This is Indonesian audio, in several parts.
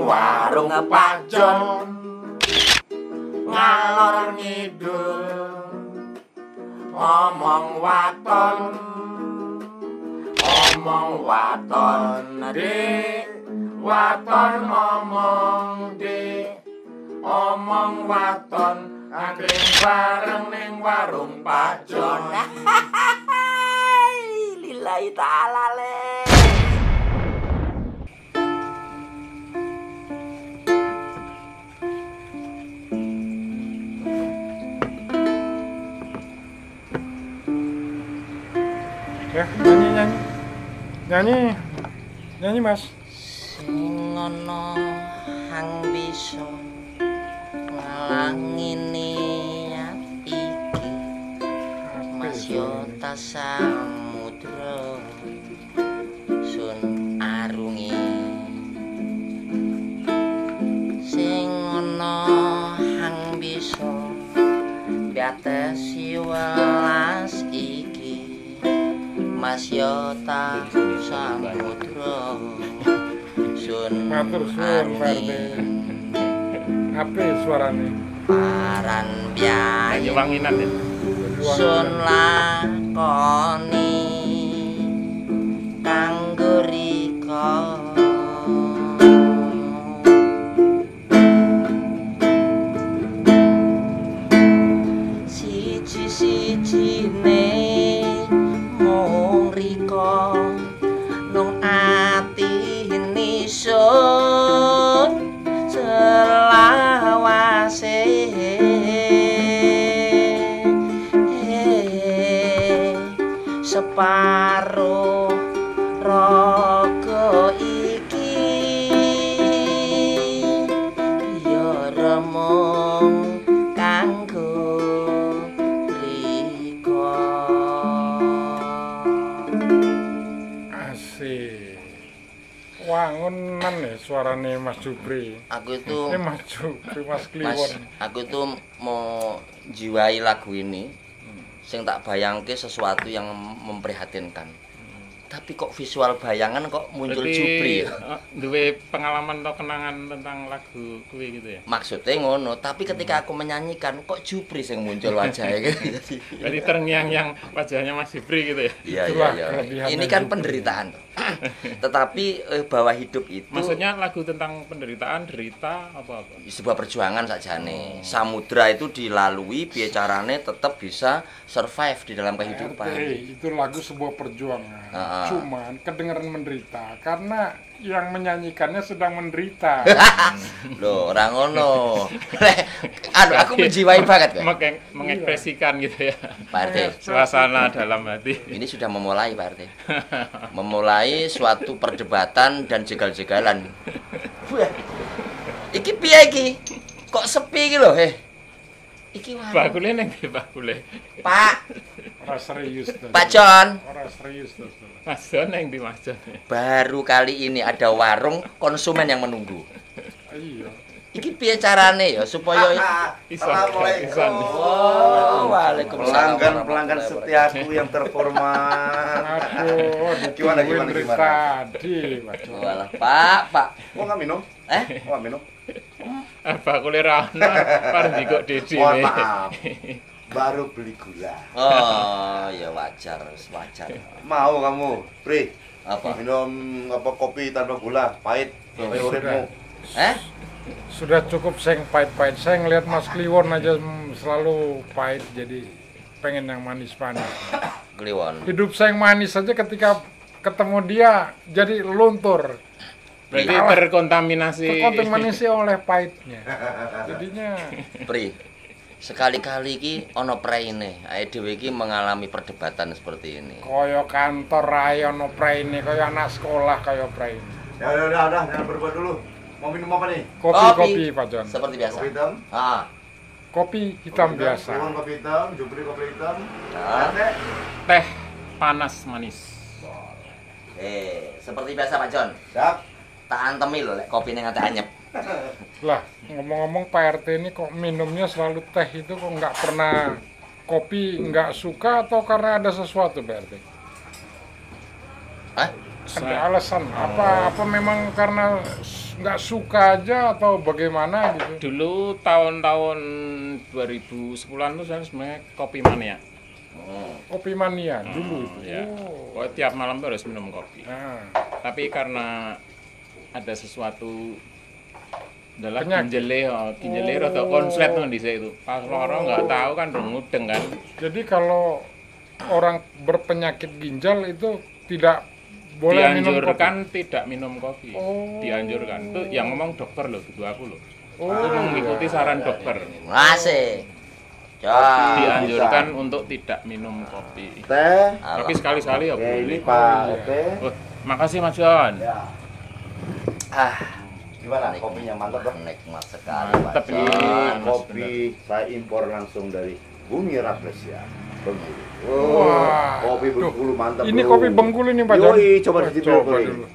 warung Pak Jon ngalor ngidul omong waton dik waton ngomong dik omong waton angkring bareng ning warung Pak Jon. Lillahi ta'ala le. Ya, nyanyi Mas. Sing ana hang bisa ngalangi niat iki, Mas yo ta samudra sun arungi. Sing ana hang bisa batesi welas iki, Mas yo ta samudra sun Matur suwun Pak. Apa suarane? Paran biayi wanginan ya. sun lakoni kanggo rika. Siji-sijine mung rika nang ati sun selawase separo raga iki ya remung kanggo rika. Asik. Wangunan ya suarane Mas Jupri. Aku itu Mas Jupri, Mas Kliwon. aku itu mau jiwai lagu ini sing tak bayangke sesuatu yang memprihatinkan. Tapi kok visual bayangan kok muncul Jupri ya? Duwe pengalaman atau kenangan tentang lagu kuwi gitu ya? Maksudnya ngono, tapi ketika aku menyanyikan kok Jupri sing muncul wajahnya gitu. Berarti terngiang-yang wajahnya Mas Jupri gitu ya? Iya. kelebihannya Ini kan Jupri. penderitaan. Tetapi bahwa hidup itu Maksudnya lagu tentang penderitaan, derita apa-apa? sebuah perjuangan saja nih. Samudra itu dilalui biar carane tetap bisa survive di dalam kehidupan. Itu lagu sebuah perjuangan. Cuman kedengaran menderita karena yang menyanyikannya sedang menderita. Loh, orang ngono. Aduh, aku menjiwai banget kan. Mengekspresikan gitu ya. Pak RT, Suasana dalam hati. ini sudah memulai Pak RT. Memulai suatu perdebatan dan jegal-jegalan. Iki piye iki? Kok sepi iki lho, Iki wae. Bakule neng di bakule. Pak, Ora serius. Pak Jon. Ora serius. Mas Jon neng di Mas Jon. Baru kali ini ada warung konsumen yang menunggu. Iya. Iki piye carane ya supaya Assalamualaikum. Oh, waalaikumsalam. Pelanggan setiaku yang terhormat. Aduh, Gimana? Tadi, Pak Jon. Walah, Pak. Kok nggak minum? Eh? Kok nggak minum? Bakule ra ono, pareng dikok Dede. Mohon maaf. Baru beli gula. Oh, ya wajar. Mau kamu, Pri? Apa? Minum kopi tanpa gula, pahit. Kayak uripmu. Sudah cukup seng pahit-pahit. Saya ngeliat Mas Kliwon aja selalu pahit, jadi pengen yang manis-manis. Kliwon. Hidup saya yang manis saja ketika ketemu dia jadi luntur. Berarti terkontaminasi oleh pahitnya. Jadinya Pri, sekali-kali ki ono praine, ae dhewe iki mengalami perdebatan seperti ini. kaya kantor ae ono praine, kaya anak sekolah kaya praine. Ya udah, jangan berbuat dulu. Mau minum apa nih? Kopi Pak Jon. Seperti biasa. Kopi hitam. Kopi hitam biasa. Kliwon kopi hitam, Jupri kopi hitam. Nah. teh panas manis. Seperti biasa Pak Jon. Siap. Tak antemi lho lek kopine nganti anyep. Lah, ngomong-ngomong Pak RT ini kok minumnya selalu teh itu kok nggak pernah kopi, nggak suka atau karena ada sesuatu Pak RT? Hah? Ada alasan? Apa memang karena nggak suka aja atau bagaimana gitu? Dulu tahun-tahun 2010-an tuh saya sebenarnya kopi mania. Kopi mania dulu itu. Ya. Pokoknya tiap malam tuh harus minum kopi. Nah, Tapi karena ada sesuatu adalah Penyakit. ginjele atau konslet tuh di situ. Pas loro nggak tahu kan mudeng kan. jadi kalau orang berpenyakit ginjal itu tidak boleh minum kopi. Dianjurkan tidak minum kopi. Oh. Dianjurkan. Itu yang ngomong dokter loh, itu aku loh. Oh, Itu mengikuti saran dokter. Masih. Coba. Dianjurkan untuk tidak minum kopi. Teh. Tapi sekali-sekali ya Oke, ini boleh. Pak RT. Oh, makasih Mas John. Ya. Ah, Gimana? Kopinya mantap dong. nikmat sekali, Mantap Pak ini. John. Kopi saya impor langsung dari Bumi Rafflesia, Bengkulu. Wah. Kopi Bengkulu mantap. ini bro. kopi Bengkulu nih Pak John. Yoi, coba dicicip Coba dulu. dulu.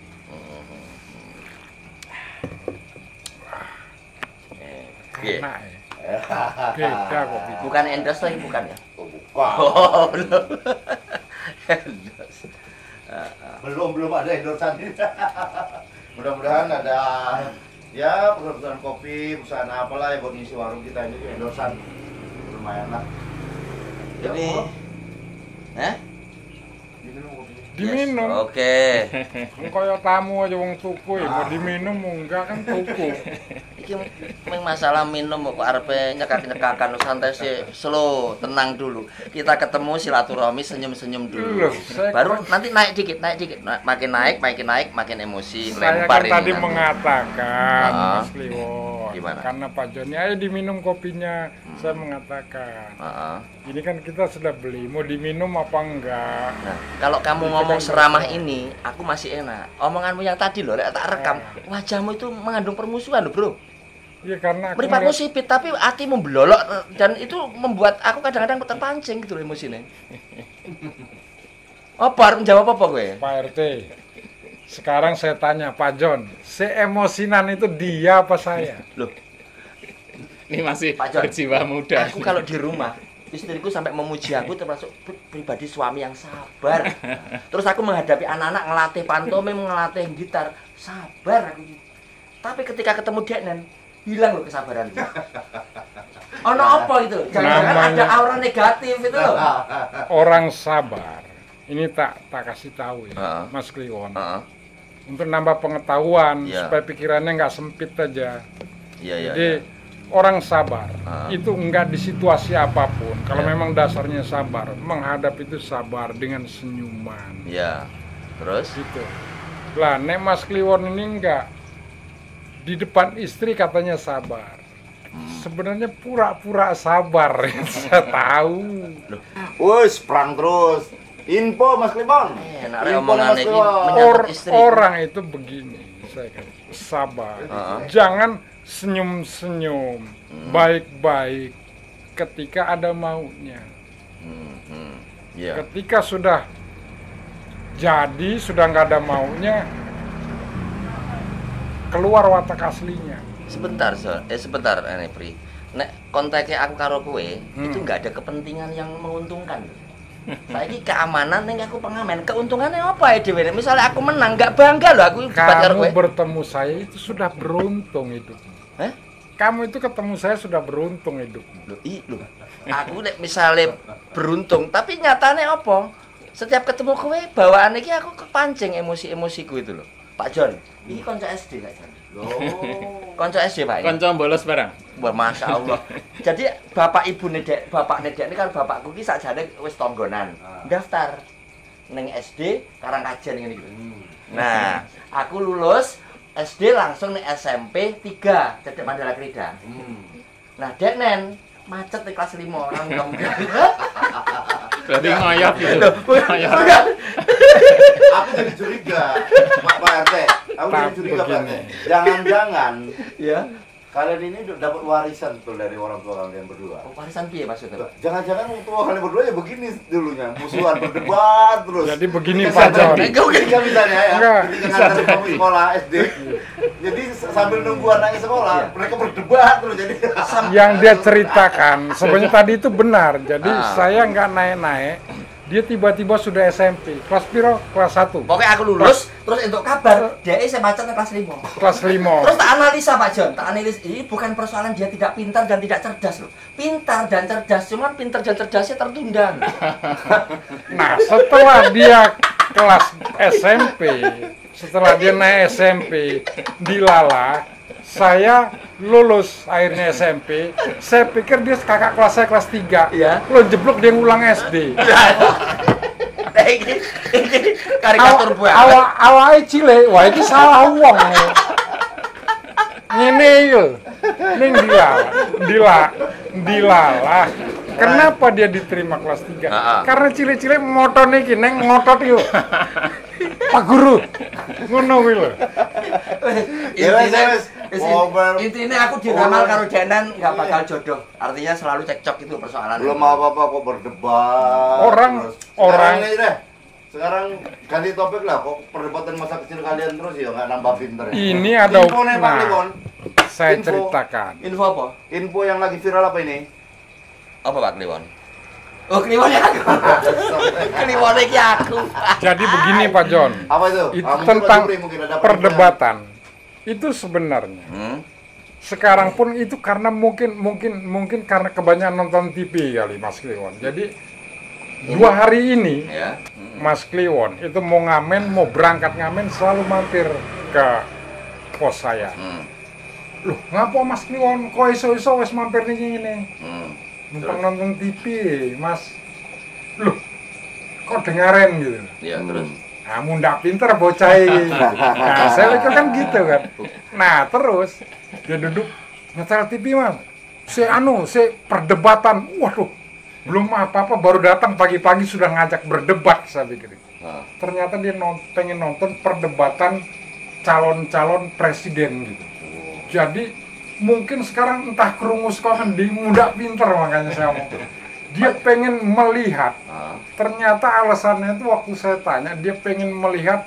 Oke. Enak ya. Beda kopi. Bukan endorse lagi bukan ya? Oh, bukan. Oh, belum. Endorse. belum ada endorsan. Mudah-mudahan ada ya perusahaan kopi, perusahaan apalah ya buat ngisi warung kita ini endorsan lumayan lah. Ya, Ini. oh, Hah? diminum kopinya. Diminum. Yes, oke. Kaya tamu aja wong tuku ya, mau diminum mau enggak kan tuku. Iki meng masalah minum kok arepe nyekak-nyekakan santai sih, slow, tenang dulu. Kita ketemu silaturahmi senyum-senyum dulu. Loh, saya Baru nanti naik dikit. Makin naik, makin emosi, Saya lempar kan ini tadi nanti. mengatakan, Ah. Mas Kliwon, Gimana? karena Pak Joni, ayo diminum kopinya. Saya mengatakan, Heeh. ini kan kita sudah beli, mau diminum apa enggak? Nah, kalau kamu ngomong seramah ini, aku masih enak. Omonganmu yang tadi loh, lek tak rekam, wajahmu itu mengandung permusuhan loh, Bro. Iya karena aku Meripatmu ngeliat- sipit, tapi hatimu belolok dan itu membuat aku kadang-kadang terpancing gitu loh emosinya. Apa harus menjawab apa gue? Pak RT, sekarang saya tanya Pak John, seemosinan itu dia apa saya? Loh, Ini masih Pak John, berjiwa muda. aku kalau di rumah istriku sampai memuji aku termasuk pribadi suami yang sabar. Terus aku menghadapi anak-anak ngelatih pantomim, ngelatih gitar, sabar aku. Tapi ketika ketemu Deknen, hilang loh kesabaranku. Ono apa gitu? Jangan-jangan ada Namanya- aura negatif itu loh. Orang sabar, ini tak kasih tahu ya, Heeh. Mas Kliwon. Heeh. Untuk nambah pengetahuan, Iya. supaya pikirannya nggak sempit aja. Iya, iya. Jadi iya. orang sabar Ah. itu enggak di situasi apapun. Kalau Ya. memang dasarnya sabar, menghadap itu sabar dengan senyuman. Iya. Terus? Gitu. Lah, Nek Mas Kliwon ini enggak di depan istri katanya sabar. Sebenarnya pura-pura sabar. Saya tahu. Wes, perang terus. Info Mas Kliwon. Enak Info omongan Mas iki Kliwon. menyangkut istri. Orang itu begini, saya kata, sabar. Heeh. Jangan senyum-senyum, baik-baik ketika ada maunya. Iya. Ketika sudah jadi, sudah nggak ada maunya, keluar watak aslinya. Sebentar, sebentar, ini Pri. Nek kontaknya aku karo kowe, itu nggak ada kepentingan yang menguntungkan. Saiki keamanan ning aku pengamen. Keuntungannya apa ya dhewe? Misalnya aku menang, nggak bangga loh aku debat karo Kamu kowe. bertemu saya itu sudah beruntung hidup. Hah? Kamu itu ketemu saya sudah beruntung hidupmu. Loh. Aku nek misalnya beruntung, tapi nyatanya apa? Setiap ketemu kowe bawaan iki aku kepancing emosi-emosiku itu loh. Pak John, ini konco SD Pak John. Konco SD Pak. Ini? Konco bolos barang. Wah, Masya Allah. Jadi bapak ibu nedek, bapak nedek ini kan bapakku ki sakjane wis tonggonan. Daftar ning SD Karangkajen ngene iki. Nah, aku lulus SD langsung ning SMP 3 Cedek Mandala Krida. Nah, Deknen macet di kelas 5 orang kamu. Berarti ngoyot gitu. Ngoyot. Aku jadi curiga, Pak RT. Aku jadi curiga Pak RT. Jangan-jangan Ya. kalian ini dapat warisan tuh dari orang tua kalian berdua. Warisan piye maksudnya? Jangan-jangan orang tua kalian berdua ya begini dulunya, musuhan berdebat terus. Jadi begini Ketika Pak John. ketika misalnya ya, Enggak, ketika ngantar kamu sekolah SD, jadi sambil nunggu anaknya sekolah, mereka berdebat terus jadi. Yang dia ceritakan sebenarnya tadi itu benar. Jadi Ah. saya nggak naik-naik dia tiba-tiba sudah SMP. Kelas piro? Kelas 1. Pokoknya aku lulus, terus untuk kabar, dia saya baca kelas 5. Kelas 5. Terus tak analisa Pak John, tak analisa, ini bukan persoalan dia tidak pintar dan tidak cerdas loh. Pintar dan cerdas, cuman pintar dan cerdasnya tertunda. Nah, setelah dia kelas SMP, setelah dia naik SMP, dilala, saya lulus akhirnya SMP. Saya pikir dia kakak kelas saya kelas 3. Iya. Lo jeblok dia ngulang SD. Ini karikatur buah. Awalnya cilik, wah itu salah wong. Ngene yo. Ning dilala. Kenapa dia diterima kelas 3? Karena cilik-cilik motone iki neng ngotot yo. Pak Guru. Ngono kuwi lho. Intinya aku diramal karo Denan nggak bakal jodoh. Artinya selalu cekcok itu persoalan. Belum apa-apa kok berdebat. Orang ini deh. Sekarang ganti topik lah, kok perdebatan masa kecil kalian terus ya nggak nambah pinter. Ini ada info nih Pak Kliwon. Saya Info. ceritakan. Info apa? Info yang lagi viral apa ini? Apa Pak Kliwon? Oh, Kliwon aku. Kliwon iki aku. Jadi begini Pak John. Apa itu? Itu Mungkin tentang mungkin ada perdebatan. Itu sebenarnya. Sekarang pun itu karena mungkin karena kebanyakan nonton TV kali Mas Kliwon. Jadi 2 hari ini Ya. Mas Kliwon itu mau ngamen, mau berangkat ngamen selalu mampir ke pos saya. Loh, ngapa Mas Kliwon kok iso-iso wis mampir nih ngene? Numpang nonton TV, Mas. Loh, kok dengerin gitu. Iya, terus. Kamu ndak pinter bocah ini. Nah, saya pikir kan gitu kan. Nah, terus dia duduk nyetel TV, Mas. Si perdebatan. Waduh, belum apa-apa baru datang pagi-pagi sudah ngajak berdebat, saya pikir. Ternyata dia pengen nonton perdebatan calon-calon presiden gitu. Jadi mungkin sekarang entah kerungu sekolah di muda pinter, makanya saya mau. Dia pengen melihat. Ternyata alasannya itu waktu saya tanya, dia pengen melihat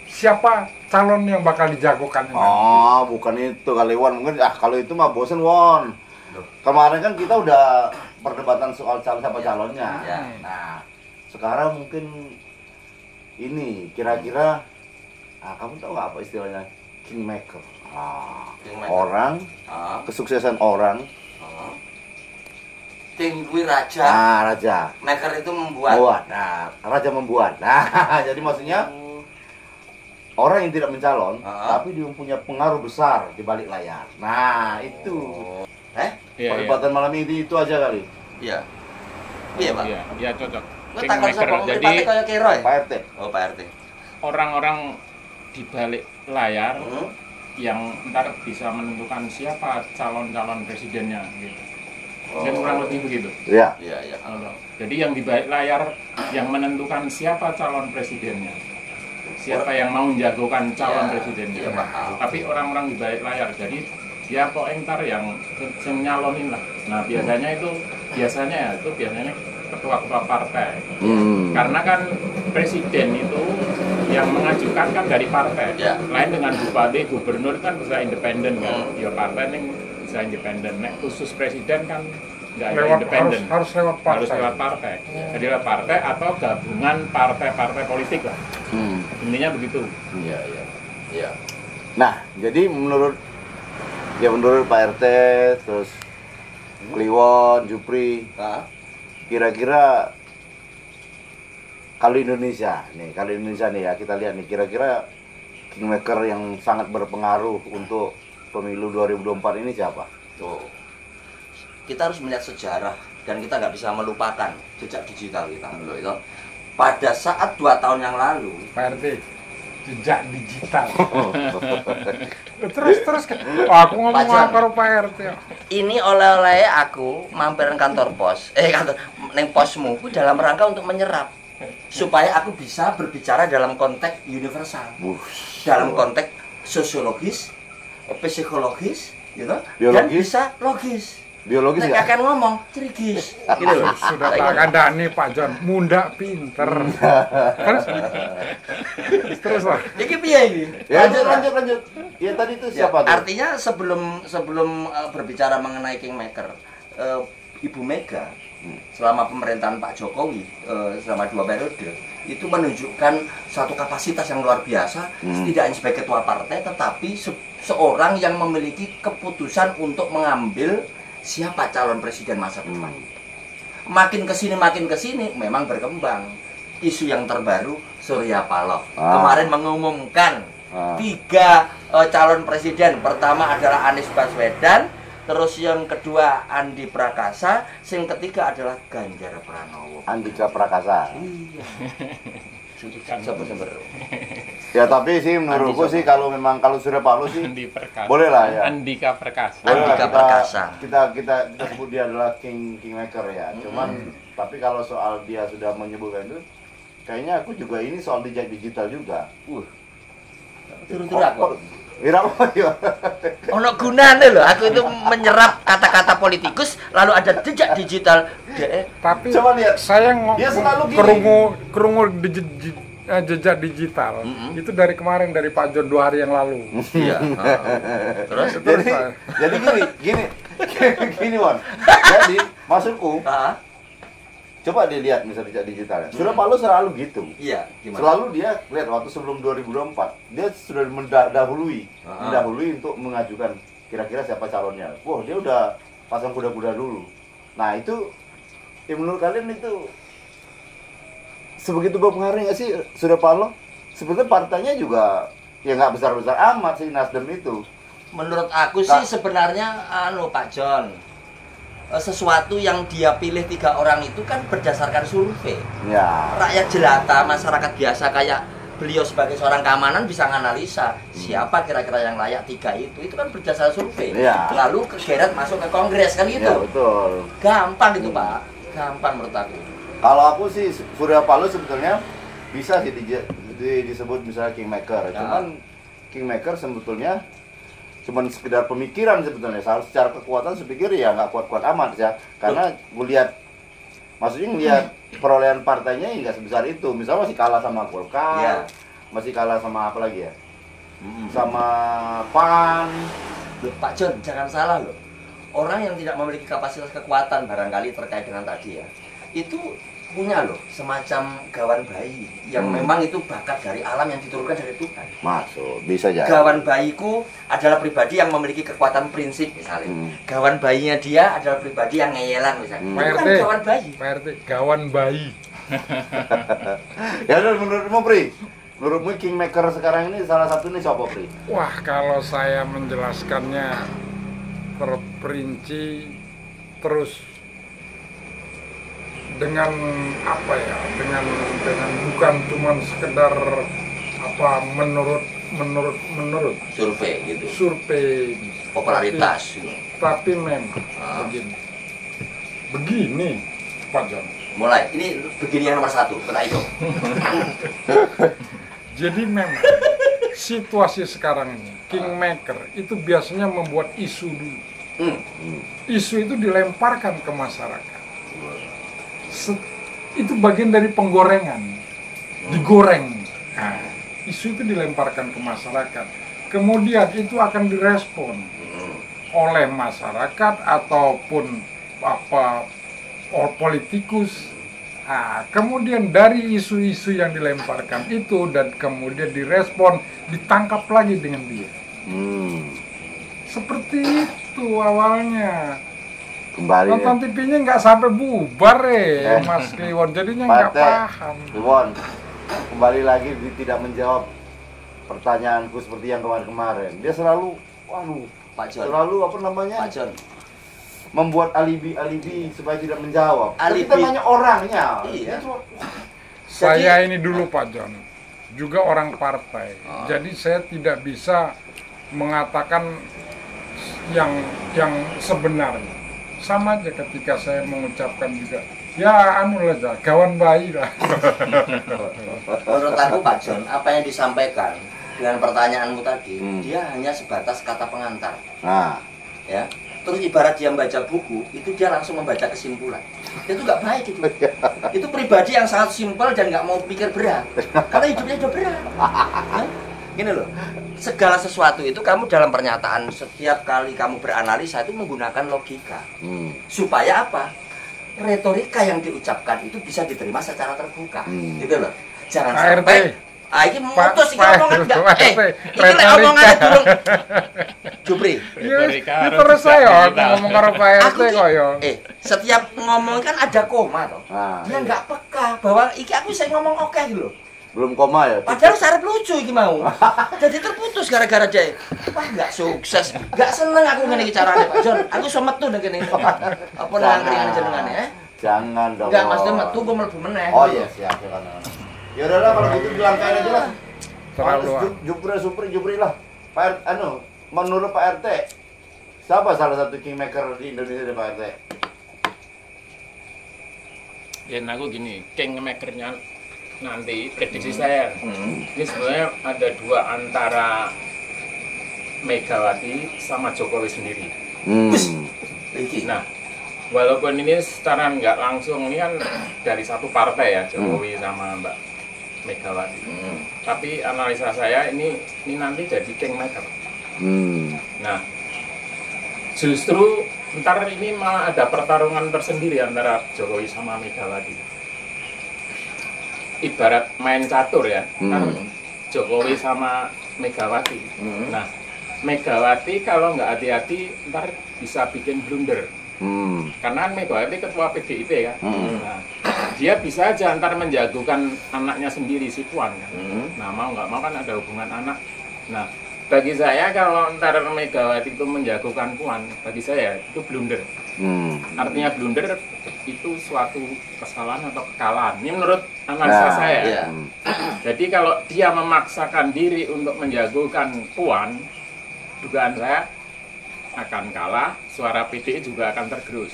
siapa calon yang bakal dijagokan. Oh, bukan itu kali Won. Mungkin kalau itu mah bosen Won. Kemarin kan kita udah perdebatan soal siapa calonnya. Ya. Nah, sekarang mungkin ini kira-kira kamu tahu nggak apa istilahnya kingmaker? Kingmaker. Orang, kesuksesan orang. King kuwi raja. Raja. Maker itu membuat. Nah, raja membuat. Nah, jadi maksudnya orang yang tidak mencalon, tapi dia punya pengaruh besar di balik layar. Nah, itu. Perdebatan malam ini itu aja kali. Iya. Iya, Pak. Iya, cocok. Kingmaker. Jadi kayak Kero ya? Pak RT. Oh, Pak RT. Orang-orang di balik layar yang ntar bisa menentukan siapa calon-calon presidennya gitu. Dan kurang lebih begitu. Iya. Iya. Jadi yang di balik layar yang menentukan siapa calon presidennya. Siapa yang mau menjagokan calon presidennya. Tapi orang-orang di balik layar. Jadi dia kok entar yang nyalonin lah. Nah, biasanya ketua-ketua partai. Karena kan presiden itu yang mengajukan kan dari partai. Lain dengan bupati, gubernur kan bisa independen kan. Ya partai ini bisa independen. Nek khusus presiden kan nggak independen. Harus lewat partai. Jadi lewat partai atau gabungan partai-partai politik lah. Intinya begitu. Iya. Nah, jadi menurut Pak RT, terus Kliwon, Jupri, kira-kira kalau Indonesia nih ya, kita lihat nih kira-kira kingmaker yang sangat berpengaruh untuk pemilu 2024 ini siapa? Tuh. Kita harus melihat sejarah dan kita nggak bisa melupakan jejak digital kita loh itu. Pada saat 2 tahun yang lalu, Pak RT, jejak digital. terus aku ngomong karo Pak RT. Ini oleh-oleh aku mampir kantor pos. Neng posmu ku dalam rangka untuk menyerap supaya aku bisa berbicara dalam konteks universal. Dalam konteks sosiologis, psikologis, gitu. Dan bisa logis. Biologis nggak? Akan ngomong cerigis, gitu loh. Sudah tak ada nih Pak John, munda pinter. Terus lah. Iki piye iki? Ya, lanjut. Ya tadi itu siapa tuh? Artinya sebelum berbicara mengenai kingmaker, Ibu Mega selama pemerintahan Pak Jokowi selama 2 periode itu menunjukkan satu kapasitas yang luar biasa, tidak hanya sebagai ketua partai tetapi seorang yang memiliki keputusan untuk mengambil siapa calon presiden masa depan. Makin kesini memang berkembang isu yang terbaru. Surya Paloh kemarin mengumumkan 3 calon presiden. Pertama adalah Anies Baswedan, terus yang kedua Andi Prakasa, yang ketiga adalah Ganjar Pranowo. Andika Prakasa. Iya. Ya tapi sih menurutku sih kalau Surya Paloh sih boleh lah ya. Andika Perkasa. Andika Perkasa. Kita sebut dia adalah kingmaker ya. Cuman tapi kalau soal dia sudah menyebutkan itu, kayaknya aku juga ini soal digital juga. Turun-turun aku. Ono gunane loh, aku itu menyerap kata-kata politikus lalu ada jejak digital. Tapi coba lihat, saya dia selalu kerungu jejak digital itu dari kemarin, dari Pak John 2 hari yang lalu. Iya. Terus jadi gini Won. Jadi maksudku coba dilihat misalnya digitalnya. Surya Paloh selalu gitu. Iya, gimana? Selalu dia lihat waktu sebelum 2024, dia sudah mendahului untuk mengajukan kira-kira siapa calonnya. Wah, dia udah pasang kuda-kuda dulu. Nah, itu menurut kalian itu sebegitu berpengaruh nggak sih Surya Paloh? Sebetulnya partainya juga ya nggak besar-besar amat sih Nasdem itu. Menurut aku sih sebenarnya Pak John, sesuatu yang dia pilih 3 orang itu kan berdasarkan survei. Ya. Rakyat jelata, masyarakat biasa kayak beliau sebagai seorang keamanan bisa menganalisa siapa kira-kira yang layak 3 itu. Itu kan berdasarkan survei. Ya. Lalu kegeret masuk ke Kongres kan gitu. Ya, betul. Gampang itu Pak, gampang menurut aku. Kalau aku sih Surya Paloh sebetulnya bisa sih disebut misalnya kingmaker. Cuman kingmaker sebetulnya cuman sekedar pemikiran sebetulnya. Secara kekuatan saya pikir ya nggak kuat-kuat amat ya. Karena gue lihat, maksudnya ngelihat perolehan partainya nggak sebesar itu. Misalnya masih kalah sama Golkar, masih kalah sama apa lagi ya? Sama PAN. Loh, Pak John, jangan salah loh. Orang yang tidak memiliki kapasitas kekuatan barangkali terkait dengan tadi ya, itu punya loh semacam gawan bayi yang memang itu bakat dari alam yang diturunkan dari Tuhan. Masuk, bisa jadi. Gawan bayiku adalah pribadi yang memiliki kekuatan prinsip misalnya. Gawan bayinya dia adalah pribadi yang ngeyelan misalnya. Itu kan gawan bayi. PRT, gawan bayi. Ya udah, menurutmu Pri? Menurutmu kingmaker sekarang ini salah satunya siapa Pri? Wah, kalau saya menjelaskannya terperinci terus dengan apa ya, dengan bukan cuma sekedar apa menurut Survei gitu. survei Popularitas. tapi memang begini Pak John. Mulai, ini begini yang nomor 1, kena itu. Jadi memang situasi sekarang ini kingmaker itu biasanya membuat isu dulu. Isu itu dilemparkan ke masyarakat. Itu bagian dari penggorengan, digoreng. Nah, isu itu dilemparkan ke masyarakat. Kemudian itu akan direspon oleh masyarakat ataupun politikus. Nah, kemudian dari isu-isu yang dilemparkan itu dan kemudian direspon, ditangkap lagi dengan dia. Seperti itu awalnya. Kembali nonton TV-nya nggak sampai bubar Mas Kliwon, jadinya nggak paham. Kliwon, kembali lagi tidak menjawab pertanyaanku seperti yang kemarin. Dia selalu, Pak John, selalu apa namanya? Pak John, membuat alibi supaya tidak menjawab. Alibi. Kita tanya orangnya. Iya. Saya ini dulu Pak John, juga orang partai. Jadi saya tidak bisa mengatakan yang sebenarnya. Sama aja ketika saya mengucapkan juga, ya aja, kawan bayi lah. Menurut aku Pak John, apa yang disampaikan dengan pertanyaanmu tadi, dia hanya sebatas kata pengantar. Ya. Terus ibarat dia membaca buku, itu dia langsung membaca kesimpulan. Itu nggak baik itu. Itu pribadi yang sangat simpel dan nggak mau pikir berat. Karena hidupnya udah berat. Ya? Gini loh, segala sesuatu itu kamu dalam pernyataan setiap kali kamu beranalisa itu menggunakan logika. Supaya apa? retorika yang diucapkan itu bisa diterima secara terbuka, gitu loh. Jangan Pak sampai RT. Iki mutus iki omongan enggak. Iki lek retorika. omongane durung Jupri. Ya terus saya ngomong karo Pak RT Aku ki- kok ya. Setiap ngomong kan ada koma toh. Nah, Dia enggak peka bahwa iki aku sing ngomong oke gitu loh. belum koma ya. Padahal sarap lucu iki mau. Jadi terputus gara-gara dia. Wah, enggak sukses. Enggak seneng aku ngene iki carane, Pak Jon. Aku iso metu nang kene. Apa nang kringan jenengane, Jangan dong. Enggak, maksudnya metu gue mlebu meneh. Oh iya, siap. Ya udahlah kalau gitu dilangkain aja lah. Terlalu. Jupri lah. Pak menurut Pak RT, siapa salah satu kingmaker di Indonesia Pak RT? Ya, aku gini, kingmakernya nanti prediksi saya ini sebenarnya ada dua antara Megawati sama Jokowi sendiri. Iki. Nah, walaupun ini secara nggak langsung ini kan dari satu partai ya, Jokowi sama Mbak Megawati. Tapi analisa saya ini nanti jadi kingmaker. Nah, justru ntar ini malah ada pertarungan tersendiri antara Jokowi sama Megawati. Ibarat main catur ya, kan Jokowi sama Megawati. Nah, Megawati kalau nggak hati-hati ntar bisa bikin blunder. Karena Megawati ketua PDIP kan. Nah, dia bisa aja ntar menjagokan anaknya sendiri si Puan kan. Nah, mau nggak mau kan ada hubungan anak. Nah, bagi saya kalau ntar Megawati itu menjagokan Puan, bagi saya itu blunder. Artinya blunder itu suatu kesalahan atau kekalahan. Ini menurut analisa saya. Iya. Jadi kalau dia memaksakan diri untuk menjagokan Puan, dugaan saya akan kalah, suara PDI juga akan tergerus.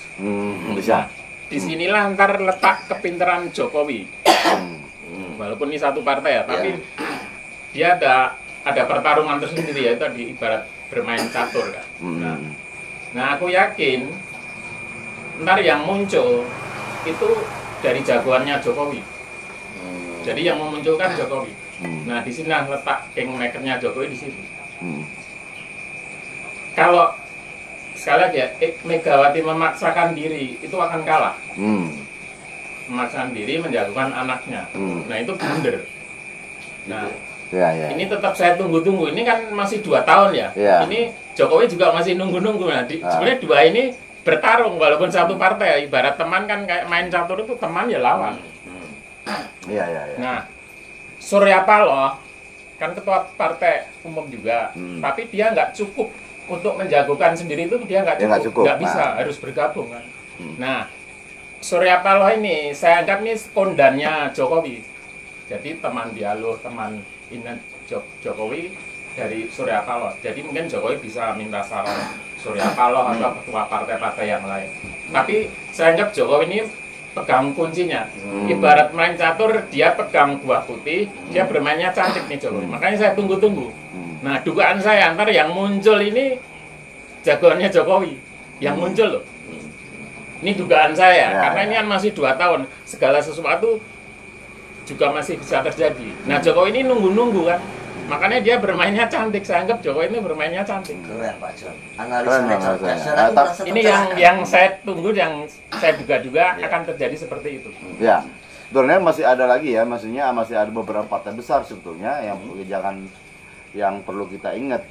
Bisa. Disinilah ntar letak kepintaran Jokowi. Walaupun ini satu partai ya, tapi dia ada pertarungan tersendiri ya, tadi ibarat bermain catur kan. Nah, aku yakin ntar yang muncul itu dari jagoannya Jokowi. Jadi yang memunculkan Jokowi. Nah, di sini letak kingmakernya Jokowi di situ. Kalau sekali lagi ya, Megawati memaksakan diri itu akan kalah. Memaksakan diri menjagokan anaknya. Nah, itu blunder. Nah, ini tetap saya tunggu-tunggu. Ini kan masih 2 tahun ya. Ini Jokowi juga masih nunggu-nunggu. Nah, sebenarnya dua ini bertarung walaupun satu partai ya. Ibarat teman kan kayak main catur itu teman ya lawan. Nah, Surya Paloh kan ketua partai umum juga, tapi dia nggak cukup untuk menjagokan sendiri itu dia nggak cukup, nggak bisa, harus bergabung kan. Nah, Surya Paloh ini saya anggap ini kondannya Jokowi. Jadi teman dialog, teman Jokowi dari Surya Paloh. Jadi mungkin Jokowi bisa minta saran Surya Paloh atau ketua partai-partai yang lain. Tapi saya anggap Jokowi ini pegang kuncinya. Ibarat main catur, dia pegang buah putih, dia bermainnya cantik nih Jokowi. Makanya saya tunggu-tunggu. Nah, dugaan saya antar yang muncul ini jagoannya Jokowi. Yang muncul loh. Ini dugaan saya, karena ini kan masih 2 tahun. Segala sesuatu juga masih bisa terjadi. Nah, Jokowi ini nunggu-nunggu kan. Makanya dia bermainnya cantik. Saya anggap Jokowi ini bermainnya cantik. Keren Pak Jon. Analisanya cerdas. Ini yang saya tunggu, yang saya duga-duga akan terjadi seperti itu. Ya, sebenarnya masih ada lagi ya, maksudnya masih ada beberapa partai besar sebetulnya yang perlu kita ingat.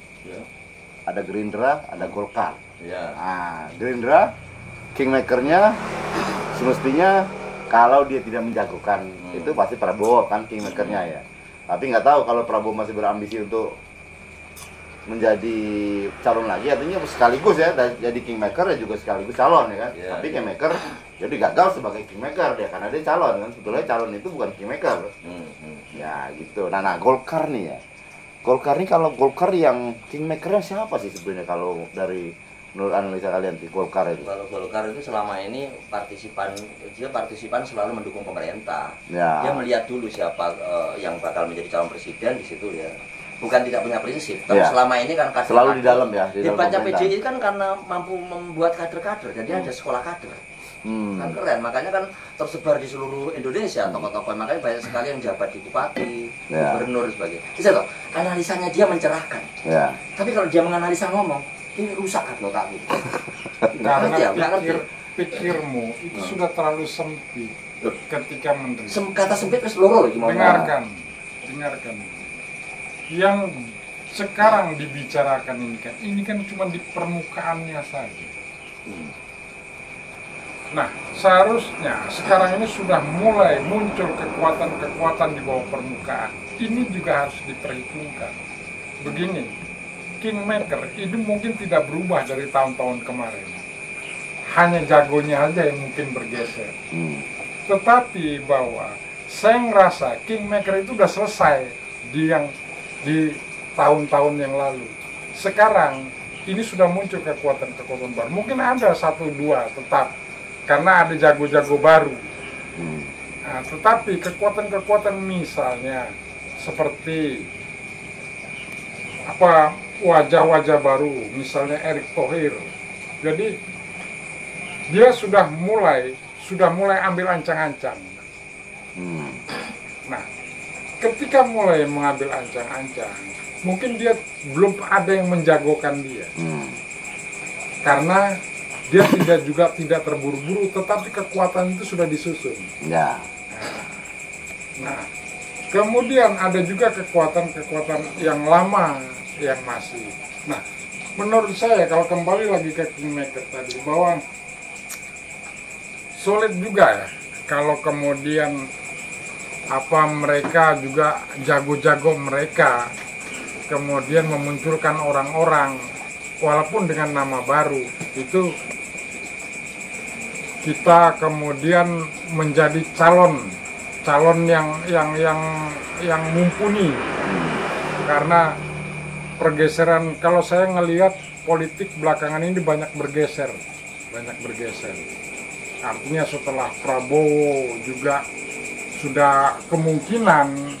Ada Gerindra, ada Golkar. Nah, Gerindra, kingmakernya semestinya kalau dia tidak menjagokan itu pasti Prabowo kan kingmakernya ya. Tapi nggak tahu kalau Prabowo masih berambisi untuk menjadi calon lagi, artinya sekaligus ya jadi kingmaker ya juga sekaligus calon ya kan. Tapi kingmaker jadi gagal sebagai kingmaker dia karena dia calon kan. Sebetulnya calon itu bukan kingmaker. Ya gitu. Nah Golkar nih ya. Golkar nih, kalau Golkar yang kingmakernya siapa sih sebenarnya kalau dari menurut analisa kalian di Golkar itu? Kalau Golkar itu selama ini partisipan selalu mendukung pemerintah. Ya. Dia melihat dulu siapa yang bakal menjadi calon presiden di situ ya. Bukan tidak punya prinsip, tapi selama ini kan kader selalu di dalam ya. Hebatnya PDI kan karena mampu membuat kader-kader, jadi ada sekolah kader. Kan keren, makanya kan tersebar di seluruh Indonesia tokoh-tokoh, makanya banyak sekali yang jabat di bupati, gubernur dan sebagainya. Bisa kok, analisanya dia mencerahkan. Tapi kalau dia menganalisa ngomong, ini rusak kan loh kaki. Nggak ngerti. pikirmu itu sudah terlalu sempit ketika menerima. Kata sempit terus loro gimana? Dengarkan. Yang sekarang dibicarakan ini kan cuma di permukaannya saja. Nah, seharusnya sekarang ini sudah mulai muncul kekuatan-kekuatan di bawah permukaan. Ini juga harus diperhitungkan. Begini, Kingmaker itu mungkin tidak berubah dari tahun-tahun kemarin. Hanya jagonya aja yang mungkin bergeser. Tetapi bahwa saya ngerasa Kingmaker itu udah selesai di tahun-tahun yang lalu. Sekarang ini sudah muncul kekuatan-kekuatan baru. Mungkin ada 1-2 tetap. Karena ada jago-jago baru. Nah, tetapi kekuatan-kekuatan misalnya seperti wajah-wajah baru, misalnya Erick Thohir. Jadi dia sudah mulai ambil ancang-ancang. Nah, ketika mulai mengambil ancang-ancang, mungkin dia belum ada yang menjagokan dia. Karena dia tidak terburu-buru, tetapi kekuatan itu sudah disusun. Ya. Nah, kemudian ada juga kekuatan-kekuatan yang lama yang masih. Nah, menurut saya kalau kembali lagi ke Kingmaker tadi, bahwa sulit juga ya kalau kemudian mereka juga jago-jago mereka kemudian memunculkan orang-orang walaupun dengan nama baru itu. Kita kemudian menjadi calon yang mumpuni karena pergeseran. Kalau saya ngelihat politik belakangan ini banyak bergeser. Artinya setelah Prabowo juga sudah kemungkinan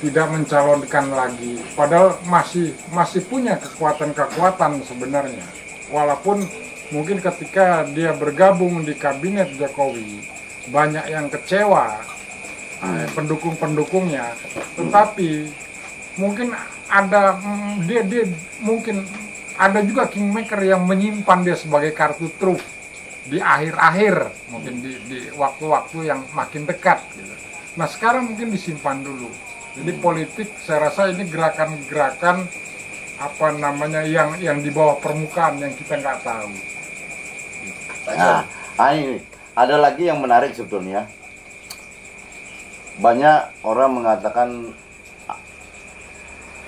tidak mencalonkan lagi, padahal masih punya kekuatan sebenarnya, walaupun mungkin ketika dia bergabung di kabinet Jokowi banyak yang kecewa, pendukung-pendukungnya, tetapi mungkin ada mungkin ada juga Kingmaker yang menyimpan dia sebagai kartu truf di akhir-akhir, mungkin di waktu-waktu yang makin dekat gitu. Nah, sekarang mungkin disimpan dulu. Jadi politik saya rasa ini gerakan-gerakan yang di bawah permukaan yang kita nggak tahu. Nah, ini ada lagi yang menarik sebetulnya. Banyak orang mengatakan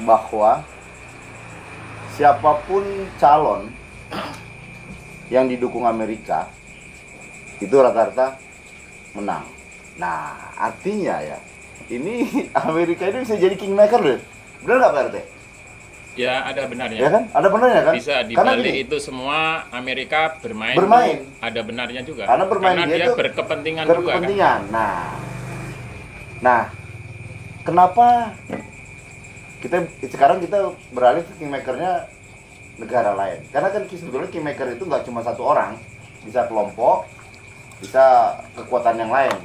bahwa siapapun calon yang didukung Amerika itu rata-rata menang. Nah, artinya ya, ini Amerika ini bisa jadi Kingmaker loh. Benar nggak Pak RT? Ya, ada benarnya. Ya kan? Ada benarnya kan? Bisa dibalik itu semua Amerika bermain. Ada benarnya juga. Karena dia itu berkepentingan juga kan. Nah, kenapa sekarang kita beralih ke Kingmaker-nya negara lain? Karena kan sebetulnya Kingmaker itu nggak cuma satu orang, bisa kelompok, bisa kekuatan yang lain,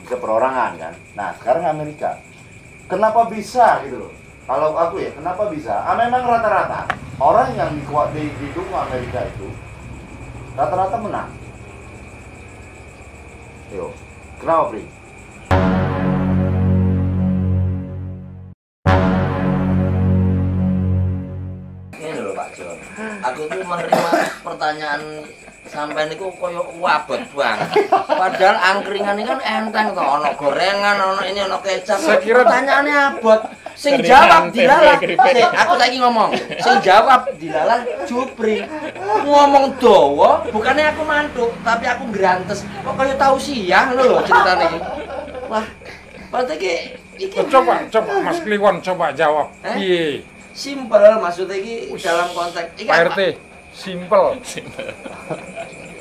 bisa perorangan kan. Nah, sekarang Amerika, kenapa bisa gitu loh? Kalau aku ya, kenapa bisa? Memang rata-rata orang yang didukung Amerika itu rata-rata menang. Yo, kenapa, Pri? Ini loh Pak John, aku tuh menerima pertanyaan sampai niku koyo wabot banget. Padahal angkringan ini kan enteng toh, ono gorengan, ono ini, ono kecap. Pertanyaannya abot. Sing jawab dilalah. Aku lagi ngomong. Sing jawab dilalah Jupri. Ngomong dawa, bukannya aku mantuk, tapi aku grantes. Kok kaya tau siang lho ceritane iki. Wah, berarti iki coba Mas Kliwon coba jawab. Piye? Simpel maksudnya iki dalam konteks iki Pak RT, simple.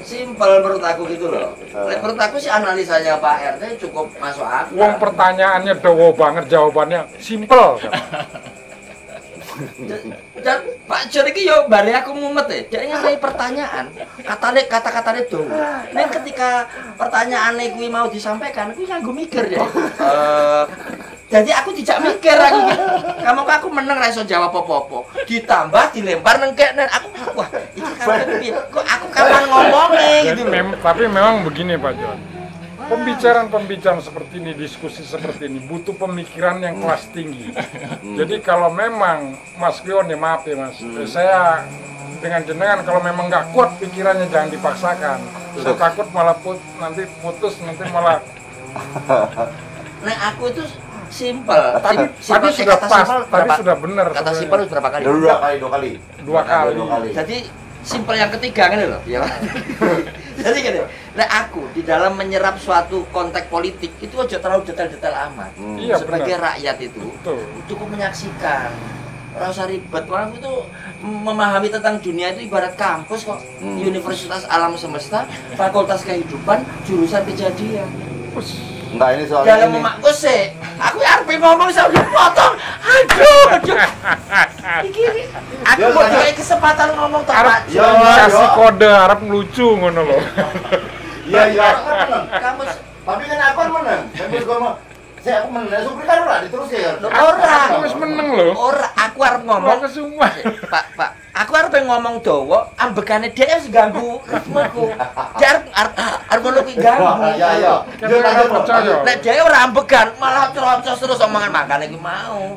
Simpel menurut aku gitu loh. Menurut aku sih analisanya Pak RT cukup masuk akal. Wong pertanyaannya dawa banget, jawabannya simple kan? Dan Pak Jor iki yo bare aku mumet ya. Dia ngalih pertanyaan, kata-katane dong. Nek ketika pertanyaane kuwi mau disampaikan, kuwi nganggo mikir ya. Jadi aku tidak mikir aku gitu. Aku meneng ra iso jawab apa-apa. Ditambah dilempar nang kene aku wah, iki kok aku kapan ngomongnya gitu loh. Tapi memang begini Pak Jon. Pembicaraan seperti ini, diskusi seperti ini butuh pemikiran yang kelas tinggi. Jadi kalau memang Mas Klion, ya maaf ya Mas, saya dengan jenengan kalau memang nggak kuat pikirannya jangan dipaksakan. Saya takut malah nanti putus, nanti malah. Nah aku itu simpel. Tadi sudah pas, tadi sudah benar. Kata simpel berapa kali? Dua kali. Jadi simpel yang ketiga kan loh, ya. Jadi gini, nah aku di dalam menyerap suatu konteks politik itu aja terlalu detail-detail amat. Iya, sebagai benar. rakyat itu Betul. cukup menyaksikan. Ora usah ribet, orang itu memahami tentang dunia itu ibarat kampus kok. Universitas Alam Semesta, Fakultas Kehidupan, jurusan kejadian. Enggak, ini soalnya Dalam memakku sih, aku arep ngomong sambil potong. Aduh. Iki aku mau dikasih kesempatan ngomong tepat. Kasih kode Arab ngelucu ngono loh. Iya. Kamu tapi kan aku menang. Saya aku menang, supir kan ora diterus ya. Ora. Aku wis meneng loh. Ora, aku arep ngomong. Kesumpah. Pak, aku arep ngomong dawa, ambekane dhek wis ganggu ritmeku. Dhek arep ngono kuwi ganggu. Iya. Kita percaya. Nek dhek ora ambegan, malah cerocos terus omongan makane kuwi mau.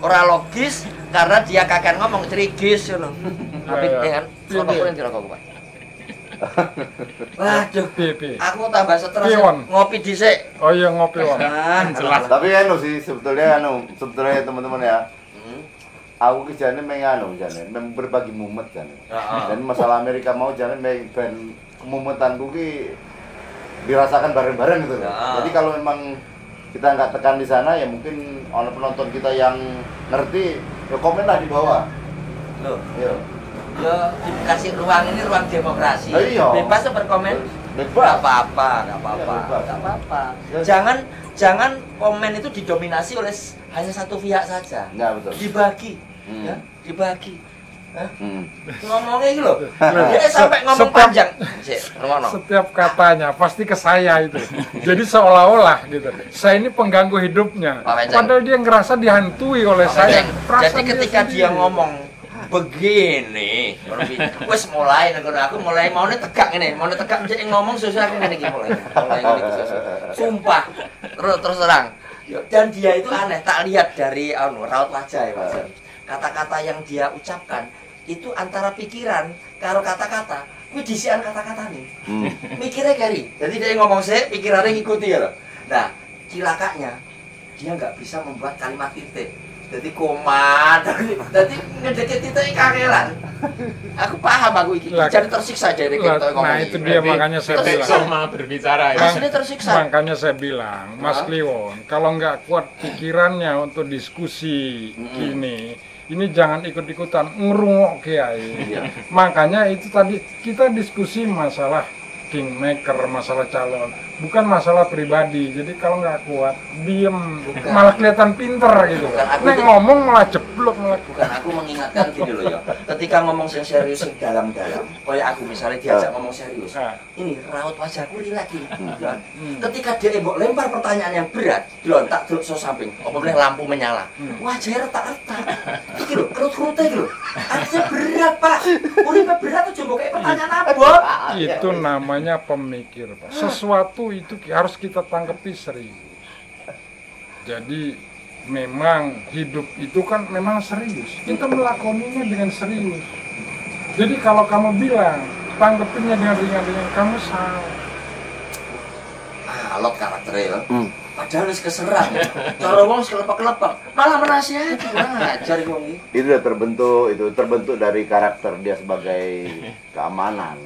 Ora logis karena dia kakek ngomong cerigis ngono. Tapi dengan rokok yang dirokok Pak. Waduh, aku tambah stres ngopi dhisik. Oh iya ngopi Wan. Jelas. Tapi sebetulnya teman-teman ya. Aku ki jane memang berbagi mumet jane. Dan masalah Amerika mau jane ben kemumutanku ki dirasakan bareng-bareng gitu loh. Jadi kalau memang kita nggak tekan di sana ya mungkin orang penonton kita yang ngerti ya komen lah di bawah. Loh, Iya. ya dikasih ruang ini ruang demokrasi. Iya. Bebas berkomen. Bebas. Nggak apa-apa. Jangan komen itu didominasi oleh hanya satu pihak saja. Ya betul. Dibagi, ya, dibagi. Ngomongnya gitu loh. Dia sampai ngomong Setiap- panjang. Rumono. Setiap katanya pasti ke saya itu. Jadi seolah-olah gitu. Saya ini pengganggu hidupnya. Pak Wenceng. Padahal dia ngerasa dihantui oleh saya. Jadi Perasaan ketika dia sendiri. ngomong begini, wes mulai aku mulai mau tegak ini, dia ngomong sesuai aku ngene iki mulai ngene iki sesuai. Sumpah, terus terang. Dan dia itu aneh, tak lihat dari raut wajah ya, Mas. Kata-kata yang dia ucapkan itu antara pikiran karo kata-kata, kuwi disian kata-kata nih. Mikirnya kari. Jadi dia ngomong sih, pikirannya ngikuti ya loh. Nah, cilakanya dia nggak bisa membuat kalimat titik. Jadi komat, jadi ngedeket titik kangelan. Aku paham aku iki, jadi tersiksa jadi kita ngomong. Nah itu dia makanya saya bilang. Sama berbicara ya. Asli tersiksa. Makanya saya bilang, Mas Kliwon, kalau nggak kuat pikirannya untuk diskusi ini jangan ikut-ikutan ngerungok kiai. Makanya itu tadi kita diskusi masalah kingmaker, masalah calon, bukan masalah pribadi. Jadi kalau nggak kuat, diem, malah kelihatan pinter gitu. Nek ngomong malah jeblok malah. Bukan aku mengingatkan gini loh ya. Ketika ngomong yang serius yang dalam-dalam, kayak aku misalnya diajak ngomong serius, ini raut wajahku rileks gini. Ketika dia lempar pertanyaan yang berat, dilontak terus so samping, kemudian lampu menyala, wajahnya retak-retak. Iki loh, kerut-kerutnya iki loh. Artinya berat Pak. Uripnya berat tuh coba kayak pertanyaan abot. Itu namanya pemikir, Pak. Sesuatu itu harus kita tanggapi serius. Jadi memang hidup itu kan memang serius. Kita melakoninya dengan serius. Jadi kalau kamu bilang tanggepinnya dengan ringan-ringan, kamu salah. Alot karakternya ya. Padahal wis keserang. Cara wong wis kelepek-kelepek, malah menasihati kurang ajar wong iki. Itu udah terbentuk dari karakter dia sebagai keamanan.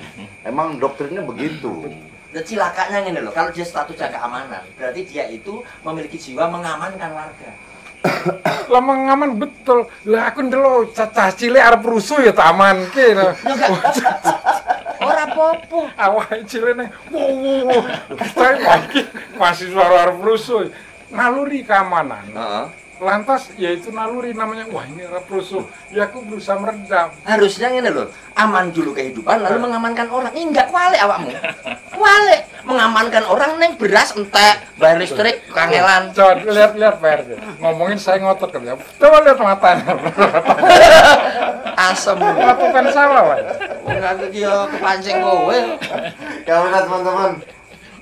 Emang doktrinnya begitu. Dan cilakanya ngene loh, kalau dia statusnya keamanan, berarti dia itu memiliki jiwa mengamankan warga. Lah mengaman betul. Lah aku ndelok cacah cilik arep rusuh ya tak amanke. Ora apa-apa. Awake cilik nang wow. Kita iki masih suara arep rusuh. Naluri keamanan. Heeh. lantas ya itu naluri namanya, wah ini reproso, ya aku berusaha meredam. Harusnya ini loh, aman dulu kehidupan lalu mengamankan orang. Ini enggak kualik awakmu. Kualik mengamankan orang neng beras entek, bayar listrik kangelan. Coba lihat Pak RT, ngomongin saya ngotot kan ya. Coba lihat matanya. Asem. Lakukan salah, Pak. Enggak dia kepancing kowe. Ya benar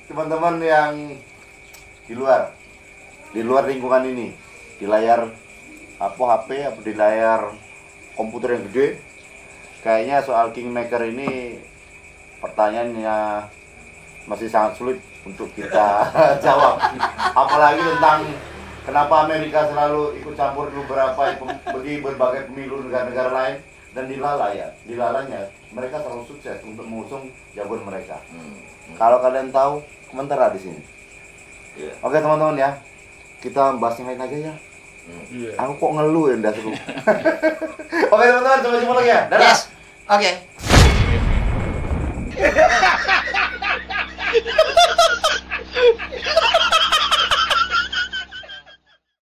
teman-teman yang di luar lingkungan ini, di layar HP atau di layar komputer yang gede, kayaknya soal Kingmaker ini pertanyaannya masih sangat sulit untuk kita jawab. Apalagi tentang kenapa Amerika selalu ikut campur di berbagai pemilu negara-negara lain, dan dilalanya mereka selalu sukses untuk mengusung jagoan mereka. Kalau kalian tahu, komentar di sini. Oke teman-teman ya, kita bahas yang lain aja ya. Aku kok ngeluh ya, ndak seru. Oke teman-teman, sampai jumpa lagi ya. Dadah. Yes. Oke.